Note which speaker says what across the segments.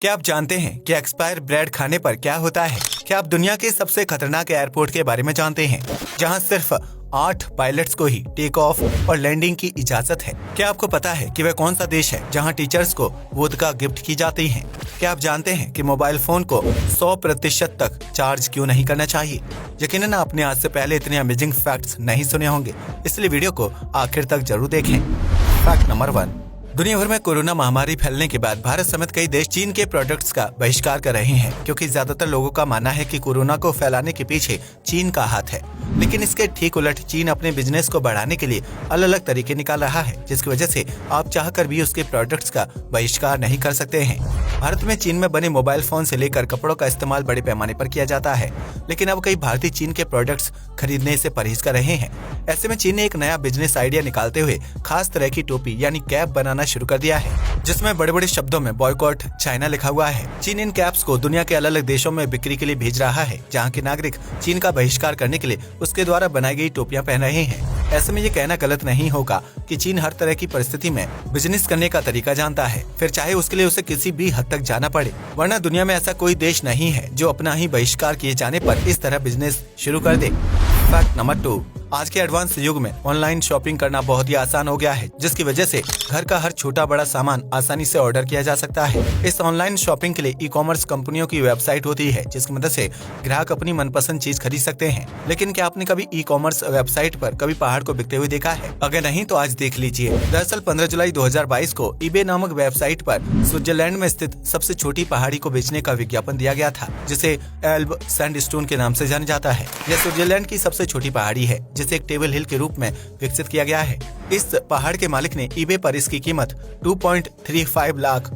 Speaker 1: क्या आप जानते हैं कि एक्सपायर ब्रेड खाने पर क्या होता है? क्या आप दुनिया के सबसे खतरनाक एयरपोर्ट के बारे में जानते हैं, जहां सिर्फ 8 पायलट्स को ही टेक ऑफ और लैंडिंग की इजाजत है? क्या आपको पता है कि वह कौन सा देश है जहां टीचर्स को वोदका गिफ्ट की जाती है? क्या आप जानते हैं कि मोबाइल फोन को 100% तक चार्ज क्यों नहीं करना चाहिए? यकीनन आपने आज से पहले इतने अमेजिंग फैक्ट्स नहीं सुने होंगे, इसलिए वीडियो को आखिर तक जरूर देखें। Fact number 1। दुनिया भर में कोरोना महामारी फैलने के बाद भारत समेत कई देश चीन के प्रोडक्ट्स का बहिष्कार कर रहे हैं, क्योंकि ज्यादातर लोगों का मानना है कि कोरोना को फैलाने के पीछे चीन का हाथ है। लेकिन इसके ठीक उलट चीन अपने बिजनेस को बढ़ाने के लिए अलग अलग तरीके निकाल रहा है, जिसकी वजह से आप चाहकर भी उसके प्रोडक्ट्स का बहिष्कार नहीं कर सकते हैं। भारत में चीन में बने मोबाइल फोन से लेकर कपड़ों का इस्तेमाल बड़े पैमाने पर किया जाता है, लेकिन अब कई भारतीय चीन के प्रोडक्ट्स खरीदने से परहेज कर रहे हैं। ऐसे में चीन ने एक नया बिजनेस आइडिया निकालते हुए खास तरह की टोपी यानी कैप बनाना शुरू कर दिया है, जिसमें बड़े बड़े शब्दों में बॉयकॉट चाइना लिखा हुआ है। चीन इन कैप्स को दुनिया के अलग अलग देशों में बिक्री के लिए भेज रहा है, जहां के नागरिक चीन का बहिष्कार करने के लिए उसके द्वारा बनाई गई टोपियां पहन रहे हैं। ऐसे में ये कहना गलत नहीं होगा कि चीन हर तरह की परिस्थिति में बिजनेस करने का तरीका जानता है, फिर चाहे उसके लिए उसे किसी भी हद तक जाना पड़े। वरना दुनिया में ऐसा कोई देश नहीं है जो अपना ही बहिष्कार किए जाने पर इस तरह बिजनेस शुरू कर दे। Fact number 2। आज के एडवांस युग में ऑनलाइन शॉपिंग करना बहुत ही आसान हो गया है, जिसकी वजह से घर का हर छोटा बड़ा सामान आसानी से ऑर्डर किया जा सकता है। इस ऑनलाइन शॉपिंग के लिए ई कॉमर्स कंपनियों की वेबसाइट होती है, जिसकी मदद से ग्राहक अपनी मनपसंद चीज खरीद सकते हैं। लेकिन क्या आपने कभी ई कॉमर्स वेबसाइट पर कभी पहाड़ को बिकते हुए देखा है? अगर नहीं तो आज देख लीजिए। दरअसल 15 जुलाई 2022 को ईबे नामक वेबसाइट पर स्विट्जरलैंड में स्थित सबसे छोटी पहाड़ी को बेचने का विज्ञापन दिया गया था, जिसे एल्ब सैंडस्टोन के नाम से जाना जाता है। यह स्विट्जरलैंड की सबसे छोटी पहाड़ी है, जिसे एक टेबल हिल के रूप में विकसित किया गया है। इस पहाड़ के मालिक ने ईबे पर इसकी कीमत $2.35 लाख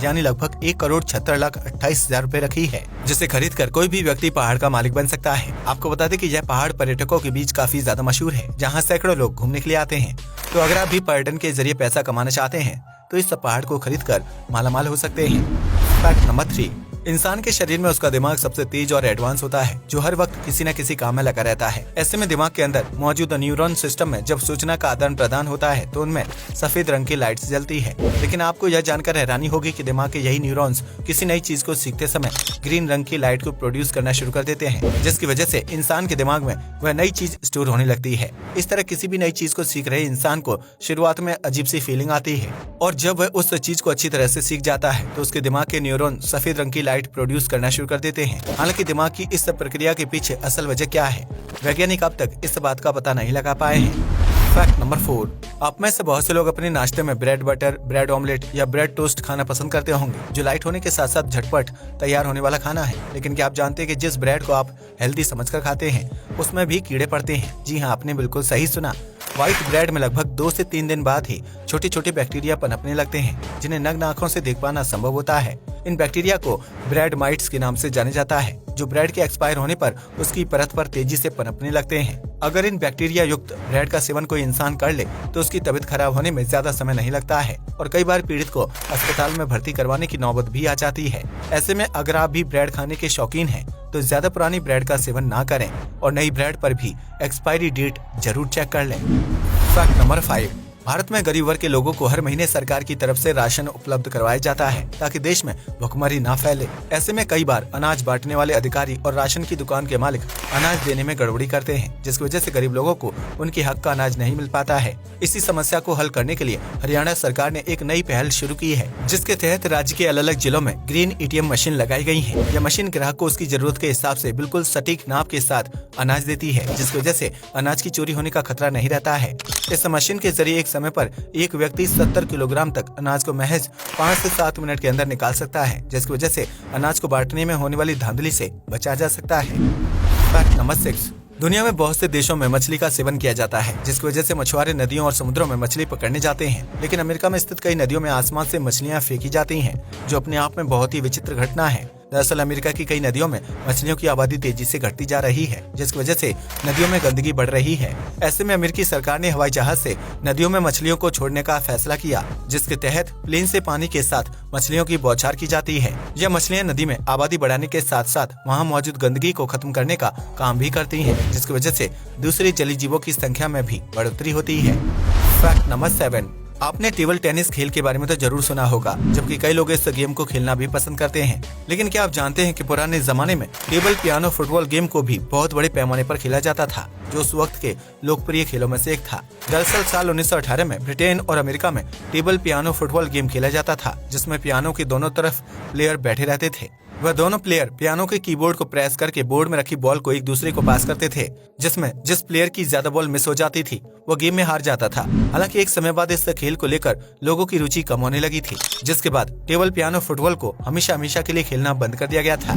Speaker 1: यानी लगभग 1,76,28,000 रुपए रखी है, जिसे खरीद कर कोई भी व्यक्ति पहाड़ का मालिक बन सकता है। आपको बता दें कि यह पहाड़ पर्यटकों के बीच काफी ज्यादा मशहूर है, जहां सैकड़ों लोग घूमने के लिए आते हैं। तो अगर आप भी पर्यटन के जरिए पैसा कमाना चाहते हैं तो इस पहाड़ को खरीद कर मालामाल हो सकते हैं। Fact number 3। इंसान के शरीर में उसका दिमाग सबसे तेज और एडवांस होता है, जो हर वक्त किसी न किसी काम में लगा रहता है। ऐसे में दिमाग के अंदर मौजूद न्यूरॉन सिस्टम में जब सूचना का आदान प्रदान होता है तो उनमें सफेद रंग की लाइट्स जलती है। लेकिन आपको यह जानकर हैरानी होगी कि दिमाग के यही न्यूरॉन्स किसी नई चीज को सीखते समय ग्रीन रंग की लाइट को प्रोड्यूस करना शुरू कर देते हैं, जिसकी वजह से इंसान के दिमाग में वह नई चीज स्टोर होने लगती है। इस तरह किसी भी नई चीज को सीख रहे इंसान को शुरुआत में अजीब सी फीलिंग आती है, और जब वह उस चीज को अच्छी तरह से सीख जाता है तो उसके दिमाग के न्यूरॉन सफेद रंग की लाइट प्रोड्यूस करना शुरू कर देते हैं। हालांकि दिमाग की इस प्रक्रिया के पीछे असल वजह क्या है, वैज्ञानिक अब तक इस बात का पता नहीं लगा पाए हैं। Fact number 4। आप में से बहुत से लोग अपने नाश्ते में ब्रेड बटर, ब्रेड ऑमलेट या ब्रेड टोस्ट खाना पसंद करते होंगे, जो लाइट होने के साथ साथ झटपट तैयार होने वाला खाना है। लेकिन क्या आप जानते हैं कि जिस ब्रेड को आप हेल्दी समझकर खाते हैं उसमें भी कीड़े पड़ते हैं? जी हाँ, आपने बिल्कुल सही सुना। व्हाइट ब्रेड में लगभग 2 से 3 दिन बाद ही छोटे छोटे बैक्टीरिया पनपने लगते हैं, जिन्हें नग्न आंखों से देख पाना संभव होता है। इन बैक्टीरिया को ब्रेड माइट्स के नाम से जाने जाता है, जो ब्रेड के एक्सपायर होने पर उसकी परत पर तेजी से पनपने लगते हैं। अगर इन बैक्टीरिया युक्त ब्रेड का सेवन कोई इंसान कर ले तो उसकी तबीयत खराब होने में ज्यादा समय नहीं लगता है, और कई बार पीड़ित को अस्पताल में भर्ती करवाने की नौबत भी आ जाती है। ऐसे में अगर आप भी ब्रेड खाने के शौकीन हैं तो ज्यादा पुरानी ब्रेड का सेवन ना करें, और नई ब्रेड पर भी एक्सपायरी डेट जरूर चेक कर लें। Fact number 5। भारत में गरीब वर्ग के लोगों को हर महीने सरकार की तरफ से राशन उपलब्ध करवाया जाता है, ताकि देश में भुखमरी ना फैले। ऐसे में कई बार अनाज बांटने वाले अधिकारी और राशन की दुकान के मालिक अनाज देने में गड़बड़ी करते हैं, जिसकी वजह से गरीब लोगों को उनके हक का अनाज नहीं मिल पाता है। इसी समस्या को हल करने के लिए हरियाणा सरकार ने एक नई पहल शुरू की है, जिसके तहत राज्य के अलग अलग जिलों में ग्रीन एटीएम मशीन लगाई गई है। यह मशीन ग्राहक को उसकी जरूरत के हिसाब से बिल्कुल सटीक नाप के साथ अनाज देती है, जिसकी वजह से अनाज की चोरी होने का खतरा नहीं रहता है। इस मशीन के जरिए एक समय पर एक व्यक्ति 70 किलोग्राम तक अनाज को महज 5 से 7 मिनट के अंदर निकाल सकता है, जिसकी वजह से अनाज को बांटने में होने वाली धांधली से बचा जा सकता है। Fact number 6। दुनिया में बहुत से देशों में मछली का सेवन किया जाता है, जिसकी वजह से मछुआरे नदियों और समुद्रों में मछली पकड़ने जाते हैं। लेकिन अमेरिका में स्थित कई नदियों में आसमान से मछलियां फेंकी जाती हैं, जो अपने आप में बहुत ही विचित्र घटना है। दरअसल अमेरिका की कई नदियों में मछलियों की आबादी तेजी से घटती जा रही है, जिसकी वजह से नदियों में गंदगी बढ़ रही है। ऐसे में अमेरिकी सरकार ने हवाई जहाज से नदियों में मछलियों को छोड़ने का फैसला किया, जिसके तहत प्लेन से पानी के साथ मछलियों की बौछार की जाती है। यह मछलियां नदी में आबादी बढ़ाने के साथ साथ वहाँ मौजूद गंदगी को खत्म करने का काम भी करती हैं, जिसकी वजह से दूसरे जलीय जीवों की संख्या में भी बढ़ोतरी होती है। Fact number 7। आपने टेबल टेनिस खेल के बारे में तो जरूर सुना होगा, जबकि कई लोग इस गेम को खेलना भी पसंद करते हैं। लेकिन क्या आप जानते हैं कि पुराने जमाने में टेबल पियानो फुटबॉल गेम को भी बहुत बड़े पैमाने पर खेला जाता था, जो उस वक्त के लोकप्रिय खेलों में से एक था। दरअसल साल 1918 में ब्रिटेन और अमेरिका में टेबल पियानो फुटबॉल गेम खेला जाता था, जिसमें पियानो के दोनों तरफ प्लेयर बैठे रहते थे। वह दोनों प्लेयर पियानो के कीबोर्ड को प्रेस करके बोर्ड में रखी बॉल को एक दूसरे को पास करते थे, जिसमें जिस प्लेयर की ज्यादा बॉल मिस हो जाती थी वो गेम में हार जाता था। हालांकि एक समय बाद इस खेल को लेकर लोगों की रुचि कम होने लगी थी, जिसके बाद टेबल पियानो फुटबॉल को हमेशा हमेशा के लिए खेलना बंद कर दिया गया था।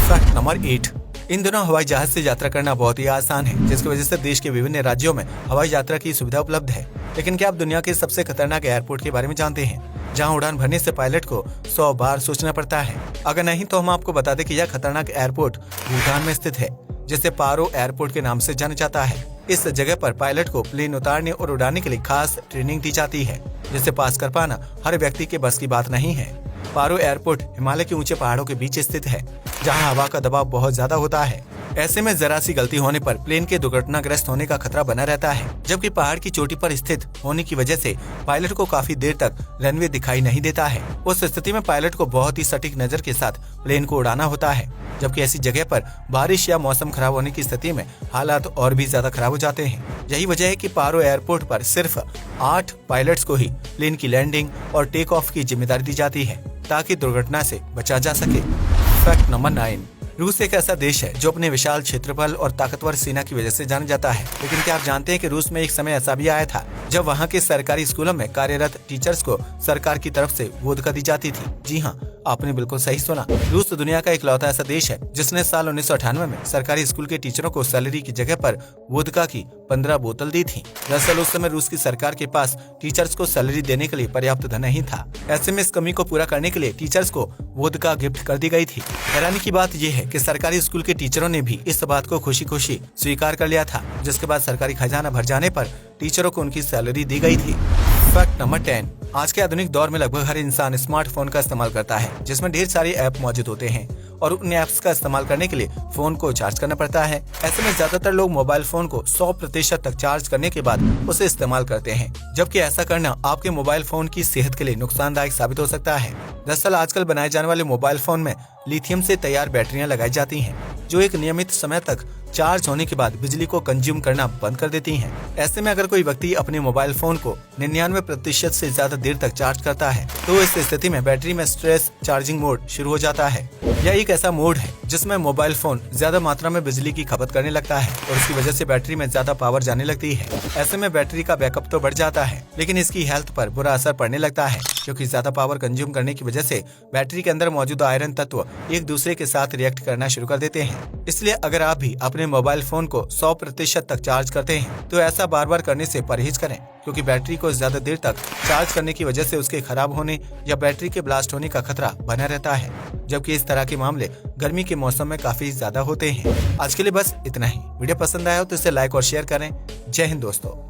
Speaker 1: फैक्ट नंबर 8, इन दिनों हवाई जहाज से यात्रा करना बहुत ही आसान है, जिसकी वजह से देश के विभिन्न राज्यों में हवाई यात्रा की सुविधा उपलब्ध है। लेकिन क्या आप दुनिया के सबसे खतरनाक एयरपोर्ट के बारे में जानते हैं, जहां उड़ान भरने से पायलट को 100 बार सोचना पड़ता है? अगर नहीं तो हम आपको बता दें कि यह खतरनाक एयरपोर्ट भूटान में स्थित है, जिसे पारो एयरपोर्ट के नाम से जाना जाता है। इस जगह पर पायलट को प्लेन उतारने और उड़ाने के लिए खास ट्रेनिंग दी जाती है, जिसे पास कर पाना हर व्यक्ति के बस की बात नहीं है। पारो एयरपोर्ट हिमालय के ऊंचे पहाड़ों के बीच स्थित है, जहां हवा का दबाव बहुत ज्यादा होता है। ऐसे में जरा सी गलती होने पर प्लेन के दुर्घटनाग्रस्त होने का खतरा बना रहता है, जबकि पहाड़ की चोटी पर स्थित होने की वजह से पायलट को काफी देर तक रनवे दिखाई नहीं देता है। उस स्थिति में पायलट को बहुत ही सटीक नजर के साथ प्लेन को उड़ाना होता है, जबकि ऐसी जगह पर बारिश या मौसम खराब होने की स्थिति में हालात और भी ज्यादा खराब हो जाते हैं। यही वजह है कि पारो एयरपोर्ट पर सिर्फ 8 पायलट्स को ही प्लेन की लैंडिंग और टेक ऑफ की जिम्मेदारी दी जाती है, ताकि दुर्घटना से बचा जा सके। फैक्ट नंबर 9, रूस एक ऐसा देश है जो अपने विशाल क्षेत्रफल और ताकतवर सेना की वजह से जाना जाता है। लेकिन क्या आप जानते हैं कि रूस में एक समय ऐसा भी आया था जब वहाँ के सरकारी स्कूलों में कार्यरत टीचर्स को सरकार की तरफ से वोदका दी जाती थी? जी हाँ, आपने बिल्कुल सही सुना। रूस दुनिया का इकलौता ऐसा देश है जिसने साल 1998 में सरकारी स्कूल के टीचरों को सैलरी की जगह पर वोदका की 15 बोतल दी थी। दरअसल उस समय रूस की सरकार के पास टीचर्स को सैलरी देने के लिए पर्याप्त धन नहीं था। ऐसे में इस कमी को पूरा करने के लिए टीचर्स को वोदका गिफ्ट कर दी गई थी। हैरानी की बात यह है कि सरकारी स्कूल के टीचरों ने भी इस बात को खुशी खुशी स्वीकार कर लिया था, जिसके बाद सरकारी खजाना भर जाने पर टीचरों को उनकी सैलरी दी गई थी। फैक्ट नंबर 10, आज के आधुनिक दौर में लगभग हर इंसान स्मार्टफोन का इस्तेमाल करता है, जिसमें ढेर सारे ऐप मौजूद होते हैं और उन ऐप्स का इस्तेमाल करने के लिए फोन को चार्ज करना पड़ता है। ऐसे में ज्यादातर लोग मोबाइल फोन को 100% तक चार्ज करने के बाद उसे इस्तेमाल करते हैं, जबकि ऐसा करना आपके मोबाइल फोन की सेहत के लिए नुकसानदायक साबित हो सकता है। दरअसल आजकल बनाए जाने वाले मोबाइल फोन में लिथियम से तैयार बैटरियां लगाई जाती हैं, जो एक नियमित समय तक चार्ज होने के बाद बिजली को कंज्यूम करना बंद कर देती हैं। ऐसे में अगर कोई व्यक्ति अपने मोबाइल फोन को 99% से ज्यादा देर तक चार्ज करता है, तो इस स्थिति में बैटरी में स्ट्रेस चार्जिंग मोड शुरू हो जाता है। यह एक ऐसा मोड है जिसमें मोबाइल फोन ज्यादा मात्रा में बिजली की खपत करने लगता है और इसकी वजह से बैटरी में ज्यादा पावर जाने लगती है। ऐसे में बैटरी का बैकअप तो बढ़ जाता है, लेकिन इसकी हेल्थ पर बुरा असर पड़ने लगता है, क्योंकि ज्यादा पावर कंज्यूम करने की वजह से बैटरी के अंदर मौजूद आयरन तत्व एक दूसरे के साथ रिएक्ट करना शुरू कर देते हैं। इसलिए अगर आप भी अपने मोबाइल फोन को 100% तक चार्ज करते हैं, तो ऐसा बार बार करने से परहेज करें, क्योंकि बैटरी को ज्यादा देर तक चार्ज करने की वजह से उसके खराब होने या बैटरी के ब्लास्ट होने का खतरा बना रहता है, जबकि इस तरह के मामले गर्मी के मौसम में काफी ज्यादा होते हैं। आज के लिए बस इतना ही। वीडियो पसंद आया हो तो इसे लाइक और शेयर करें। जय हिंद दोस्तों।